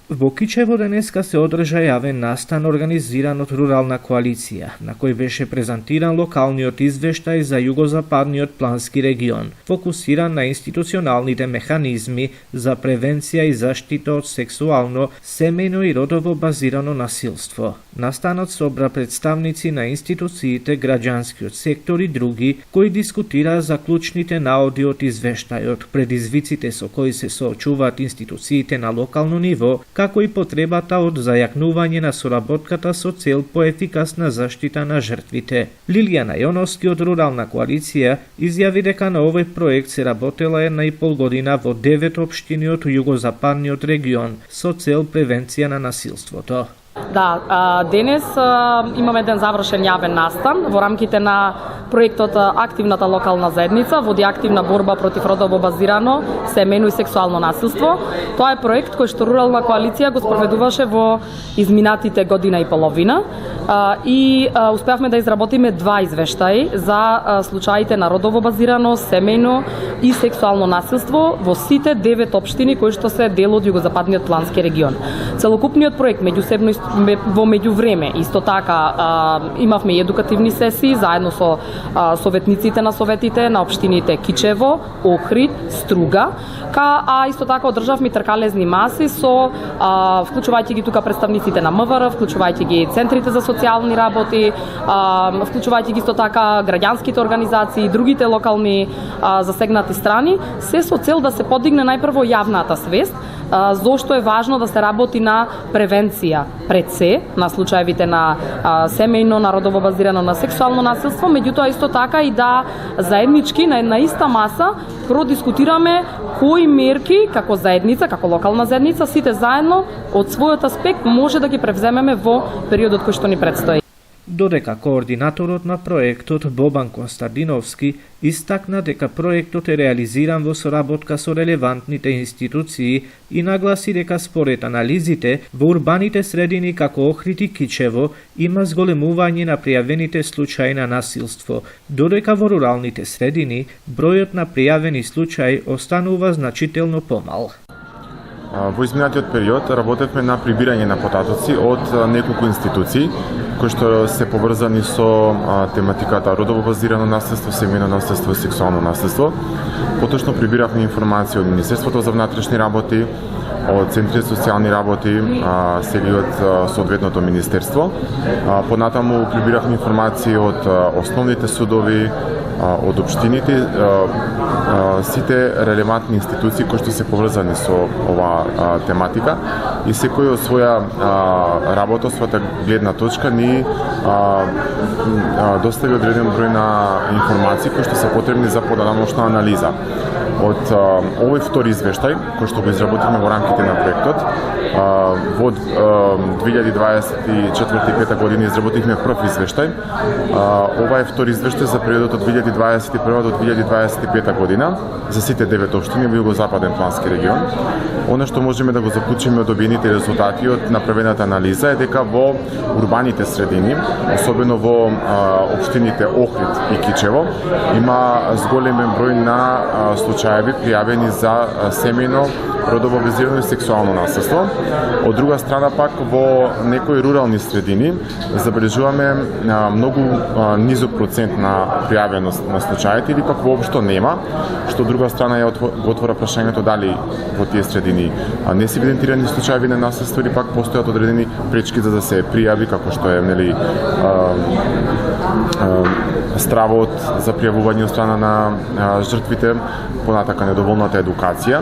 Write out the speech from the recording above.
Во Кичево денеска се одржа јавен настан организиран од Рурална коалиција, на кој беше презентиран локалниот извештај за југозападниот плански регион, фокусиран на институционалните механизми за превенција и заштита од сексуално, семејно и родово базирано насилство. Настанот собра представници на институциите, граѓанскиот сектор и други, кои дискутираа за клучните наоди од извештајот, предизвиците со кои се соочуваат институциите на локално ниво, како и потребата од зајакнување на соработката со цел поефикасна заштита на жртвите. Лилијана Јоновски од Рурална коалиција изјави дека на овој проект се работела 1,5 година во 9 општини од југозападниот регион со цел превенција на насилството. Да, денес имаме еден завршен јавен настан во рамките на проектот Активната локална заедница води активна борба против родово базирано, семејно и сексуално насилство. Тоа е проект кој што Рурална коалиција го спроведуваше во изминатите година и половина и успеавме да изработиме 2 извештаи за случаите на родово базирано, семејно и сексуално насилство во сите 9 општини кои што се дел од југозападниот плански регион. Целокупниот проект меѓусебно во меѓувреме исто така имавме и едукативни сесии заедно со советниците на советите на општините Кичево, Охрид, Струга, исто така одржавме тркалезни маси со вклучувајќи ги тука представниците на МВР, вклучувајќи ги центрите за социјални работи, вклучувајќи ги исто така граѓанските организации и другите локални засегнати страни, се со цел да се подигне најпрво јавната свест зошто е важно да се работи на превенција пред се на случаевите на семејно, на родово базирано, на сексуално насилство, меѓутоа исто така и да заеднички на една иста маса продискутираме кои мерки како заедница, како локална заедница, сите заедно од својот аспект може да ги превземеме во периодот кој што ни предстои. Додека координаторот на проектот Бобан Константиновски истакна дека проектот е реализиран во соработка со релевантните институции и нагласи дека според анализите во урбаните средини како Охрид и Кичево има зголемување на пријавените случаи на насилство, додека во руралните средини бројот на пријавени случаи останува значително помал. Во изминатиот период работевме на прибирање на потатоци од неколку институции кои што се поврзани со тематиката родово базирано насилство, семејно насилство и сексуално насилство. Поточно прибиравме информации од Министерството за внатрешни работи, од Центрите за социјални работи, сега и од соодветното министерство. Понатаму прибиравме информации од основните судови, од општините, сите релевантни институции кои што се поврзани со оваа тематика и секој од своја работа, својата гледна точка ни достави одреден број на информации кои што се потребни за податошна анализа. Од овој втори извештај, кој што го изработивме во рамките на проектот, во 2024-2025 година изработивме прв извештај. Ова е втори извештај за периодот од 2021 до 2025 година за сите 9 општини во југозападен плански регион. Она што можеме да го заклучиме од добиените резултати од направената анализа е дека во урбаните средини, особено во општините Охрид и Кичево, има зголемен број на случаеви пријавени за семејно, родово базирано и сексуално насилство. Од друга страна пак во некои рурални средини забележуваме многу низок процент на пријавеност на случаите или пак воопшто нема, што од друга страна го отвора прашањето дали во тие средини не се евидентирани случаи на насилство или пак постојат одредени пречки за да се пријави, како што е стравот за пријавување од страна на жртвите, понатака недоволната едукација.